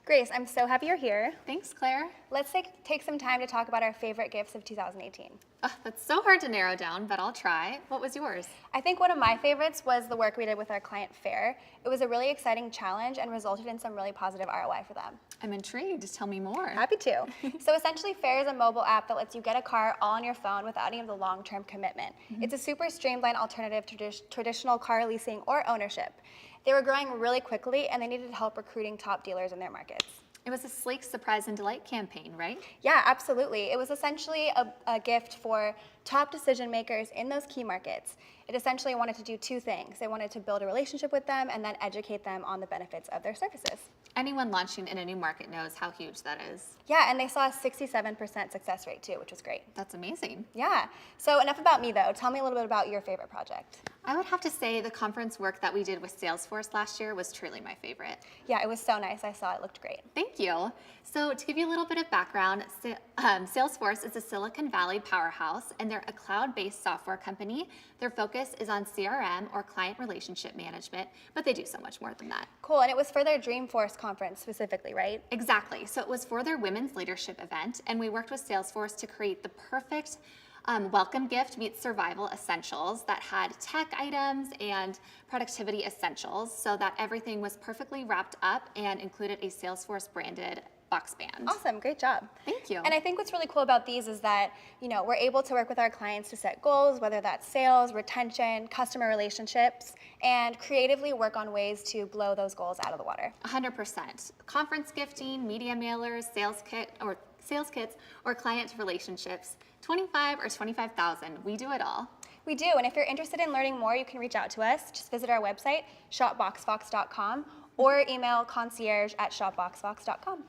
Grace, I'm so happy you're here. Thanks, Claire. Let's take some time to talk about our favorite gifts of 2018. That's so hard to narrow down, but I'll try. What was yours? I think one of my favorites was the work we did with our client fair. It was a really exciting challenge and resulted in some really positive ROI for them. I'm intrigued. Tell me more. Happy to. So essentially, Fair is a mobile app that lets you get a car all on your phone without any of the long-term commitment. It's a super streamlined alternative to traditional car leasing or ownership. They were growing really quickly, and they needed help recruiting top dealers in their markets. It was a sleek surprise and delight campaign, right? Yeah, absolutely. It was essentially a gift for top decision makers in those key markets. It essentially wanted to do two things. They wanted to build a relationship with them and then educate them on the benefits of their services. Anyone launching in a new market knows how huge that is. Yeah, and they saw a 67% success rate too, which was great. That's amazing. Yeah. So enough about me though. Tell me a little bit about your favorite project. I would have to say the conference work that we did with Salesforce last year was truly my favorite. Yeah, it was so nice. I saw it. Looked great. Thank you. So to give you a little bit of background, Salesforce is a Silicon Valley powerhouse, and they're a cloud-based software company. Their focus is on CRM or client relationship management, but they do so much more than that. Cool. And it was for their Dreamforce conference specifically, right? Exactly. So it was for their women's leadership event, and we worked with Salesforce to create the perfect welcome gift meets survival essentials that had tech items and productivity essentials so that everything was perfectly wrapped up and included a Salesforce branded box band. Awesome. Great job. Thank you. And I think what's really cool about these is that, we're able to work with our clients to set goals, whether that's sales, retention, customer relationships, and creatively work on ways to blow those goals out of the water. 100%. Conference gifting, media mailers, sales kits, or client relationships. 25 or 25,000, we do it all. We do, and if you're interested in learning more, you can reach out to us. Just visit our website, shopboxfox.com, or email concierge@shopboxfox.com.